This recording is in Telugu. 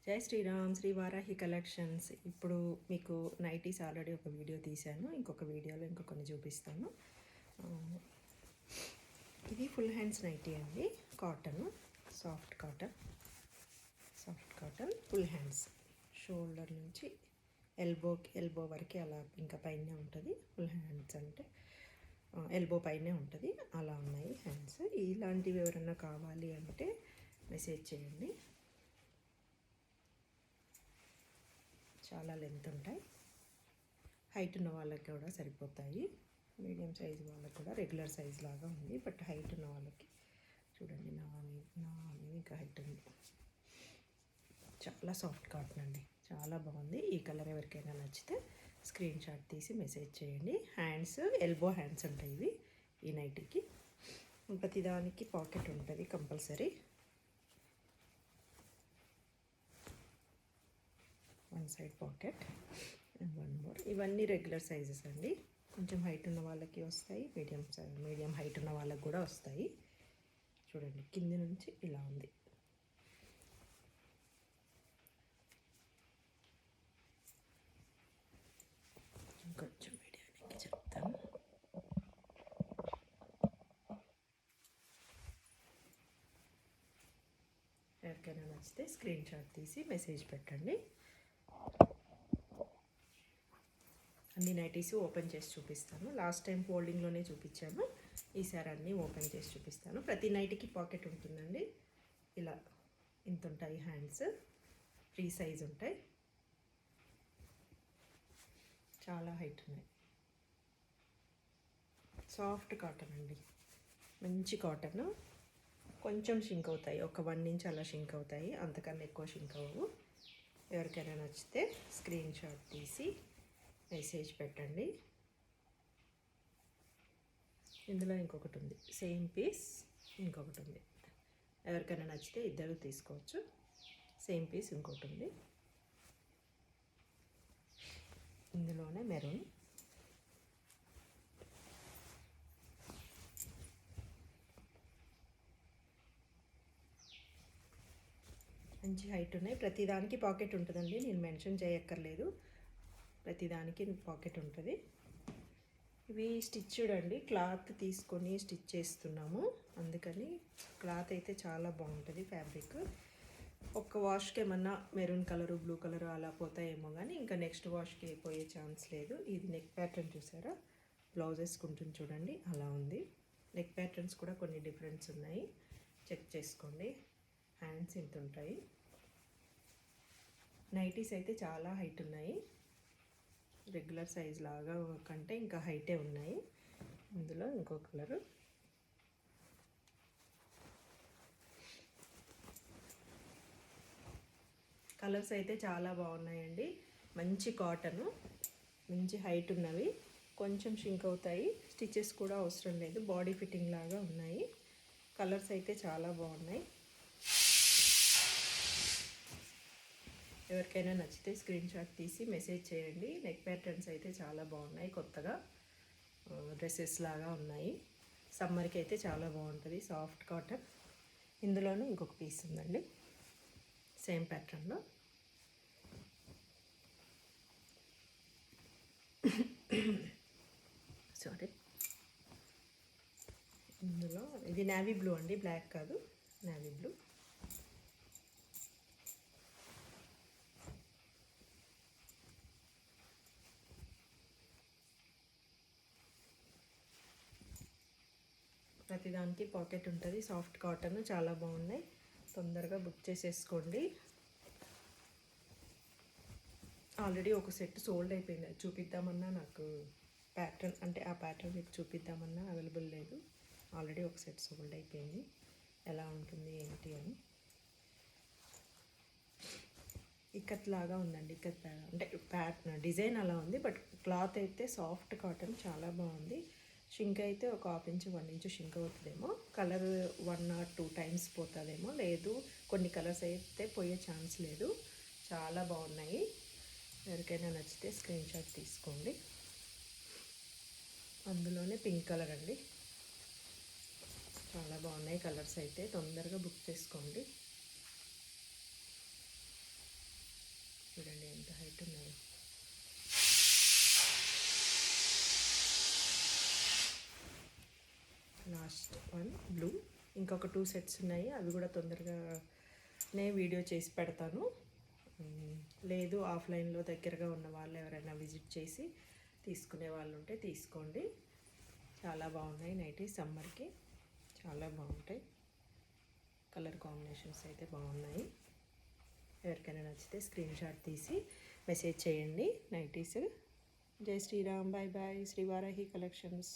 జై శ్రీరామ్, శ్రీ వారాహి కలెక్షన్స్. ఇప్పుడు మీకు నైటీస్ ఆల్రెడీ ఒక వీడియో తీశాను, ఇంకొక వీడియోలో కొన్ని చూపిస్తాను. ఇది ఫుల్ హ్యాండ్స్ నైటీ అండి, cotton, soft cotton, full hands. Shoulder నుంచి ఎల్బో వరకు అలా ఇంకా పైనే ఉంటుంది. ఫుల్ హ్యాండ్స్ అంటే ఎల్బో పైనే ఉంటుంది, అలా ఉన్నాయి హ్యాండ్స్. ఇలాంటివి ఎవరైనా కావాలి అంటే మెసేజ్ చేయండి. చాలా లెంత్ ఉంటాయి, హైట్ ఉన్న వాళ్ళకి కూడా సరిపోతాయి. మీడియం సైజ్ వాళ్ళకి కూడా రెగ్యులర్ సైజ్ లాగా ఉంది, బట్ హైట్ ఉన్న వాళ్ళకి చూడండి, నా ఇంకా హైట్ ఉంది. చాలా సాఫ్ట్ కాటన్ అండి, చాలా బాగుంది. ఈ కలర్ ఎవరికైనా నచ్చితే స్క్రీన్ షాట్ తీసి మెసేజ్ చేయండి. హ్యాండ్స్ ఎల్బో హ్యాండ్స్ ఉంటాయి ఇవి ఈ నైటీకి. ప్రతిదానికి పాకెట్ ఉంటుంది compulsory. One side pocket and one more. ఇవన్నీ రెగ్యులర్ సైజెస్ అండి. కొంచెం హైట్ ఉన్న వాళ్ళకి వస్తాయి, మీడియం హైట్ ఉన్న వాళ్ళకి కూడా వస్తాయి. చూడండి, కింది నుంచి ఇలా ఉంది. ఇంకొంచెం మీడియానికి చెప్తాను. ఎవరికైనా నచ్చితే స్క్రీన్ షాట్ తీసి మెసేజ్ పెట్టండి. అన్ని నైటీస్ ఓపెన్ చేసి చూపిస్తాను. లాస్ట్ టైం ఫోల్డింగ్లోనే చూపించాను, ఈసారి అన్నీ ఓపెన్ చేసి చూపిస్తాను. ప్రతి నైటీకి పాకెట్ ఉంటుందండి. ఇలా ఇంత ఉంటాయి హ్యాండ్స్, ఫ్రీ సైజ్ ఉంటాయి, చాలా హైట్ ఉన్నాయి. సాఫ్ట్ కాటన్ అండి, మంచి కాటన్. కొంచెం షింక్ అవుతాయి, ఒక 1 ఇంచ్ అలా షింక్ అవుతాయి, అంతకన్నా ఎక్కువ షింక్ అవ్వవు. ఎవరికైనా నచ్చితే స్క్రీన్ షాట్ తీసి మెసేజ్ పెట్టండి. ఇందులో ఇంకొకటి ఉంది, సేమ్ పీస్ ఇంకొకటి ఉంది. ఎవరికైనా నచ్చితే ఇద్దరు తీసుకోవచ్చు. సేమ్ పీస్ ఇంకొకటి ఉంది, ఇందులోనే మెరూన్. మంచి హైట్ ఉన్నాయి. ప్రతిదానికి పాకెట్ ఉంటుందండి, నేను మెన్షన్ చేయక్కర్లేదు, ప్రతిదానికి పాకెట్ ఉంటుంది. ఇవి స్టిచ్డ్ అండి, క్లాత్ తీసుకొని స్టిచ్ చేస్తున్నాము, అందుకని క్లాత్ అయితే చాలా బాగుంటుంది. ఫ్యాబ్రిక్ ఒక్క వాష్కి ఏమన్నా మెరూన్ కలరు, బ్లూ కలరు అలా పోతాయేమో, కానీ ఇంకా నెక్స్ట్ వాష్కి పోయే ఛాన్స్ లేదు. ఇది నెక్ ప్యాటర్న్ చూసారా, బ్లౌజ్ వేసుకుంటుంది చూడండి, అలా ఉంది. నెక్ ప్యాటర్న్స్ కూడా కొన్ని డిఫరెన్స్ ఉన్నాయి, చెక్ చేసుకోండి. హ్యాండ్స్ ఇంత ఉంటాయి. నైటీస్ అయితే చాలా హైట్ ఉన్నాయి, రెగ్యులర్ సైజ్ లాగా కంటే ఇంకా హైటే ఉన్నాయి. ఇందులో ఇంకో కలరు, కలర్స్ అయితే చాలా బాగున్నాయండి. మంచి కాటను, మంచి హైట్ ఉన్నవి, కొంచెం షింక్ అవుతాయి, స్టిచెస్ కూడా అవసరం లేదు, బాడీ ఫిట్టింగ్ లాగా ఉన్నాయి. కలర్స్ అయితే చాలా బాగున్నాయి. ఎవరికైనా నచ్చితే స్క్రీన్ షాట్ తీసి మెసేజ్ చేయండి. నెక్ ప్యాటర్న్స్ అయితే చాలా బాగున్నాయి, కొత్తగా డ్రెస్సెస్ లాగా ఉన్నాయి. సమ్మర్కి అయితే చాలా బాగుంటుంది, సాఫ్ట్ కాటన్. ఇందులోనూ ఇంకొక పీస్ ఉందండి సేమ్ ప్యాటర్న్లో. సారీ, ఇందులో ఇది నేవీ బ్లూ అండి, బ్లాక్ కాదు, నేవీ బ్లూ. ప్రతిదానికి పాకెట్ ఉంటుంది, సాఫ్ట్ కాటన్, చాలా బాగున్నాయి. తొందరగా బుక్ చేసేసుకోండి. ఆల్రెడీ ఒక సెట్ సోల్డ్ అయిపోయింది, చూపిద్దామన్నా నాకు ప్యాటర్న్ అంటే ఆ ప్యాటర్న్ మీకు చూపిద్దామన్నా అవైలబుల్ లేదు. ఆల్రెడీ ఒక సెట్ సోల్డ్ అయిపోయింది, ఎలా ఉంటుంది ఏంటి అని. ఇక్కత్ లాగా ఉందండి, ఇక్కత్ అంటే ప్యాటర్న్ డిజైన్ అలా ఉంది, బట్ క్లాత్ అయితే సాఫ్ట్ కాటన్, చాలా బాగుంది. షింక్ అయితే ఒక 1/2 ఇంచ్ 1 ఇంచ్ షింక్ అవుతుందేమో, కలర్ 1 or 2 times పోతుందేమో, లేదు కొన్ని కలర్స్ అయితే పోయే ఛాన్స్ లేదు. చాలా బాగున్నాయి. ఎవరికైనా నచ్చితే స్క్రీన్ షాట్ తీసుకోండి. అందులోనే పింక్ కలర్ అండి, చాలా బాగున్నాయి కలర్స్ అయితే, తొందరగా బుక్ చేసుకోండి. Last one blue. ఇంకొక 2 సెట్స్ ఉన్నాయి, అవి కూడా తొందరగానే వీడియో చేసి పెడతాను. లేదు ఆఫ్లైన్లో దగ్గరగా ఉన్న వాళ్ళు ఎవరైనా విజిట్ చేసి తీసుకునే వాళ్ళు ఉంటే తీసుకోండి. చాలా బాగున్నాయి నైటీ, సమ్మర్కి చాలా బాగుంటాయి. కలర్ కాంబినేషన్స్ అయితే బాగున్నాయి. ఎవరికైనా నచ్చితే స్క్రీన్ షాట్ తీసి మెసేజ్ చేయండి. నైటీస్. జై Shriram. Bye bye. Shri Varahi collections.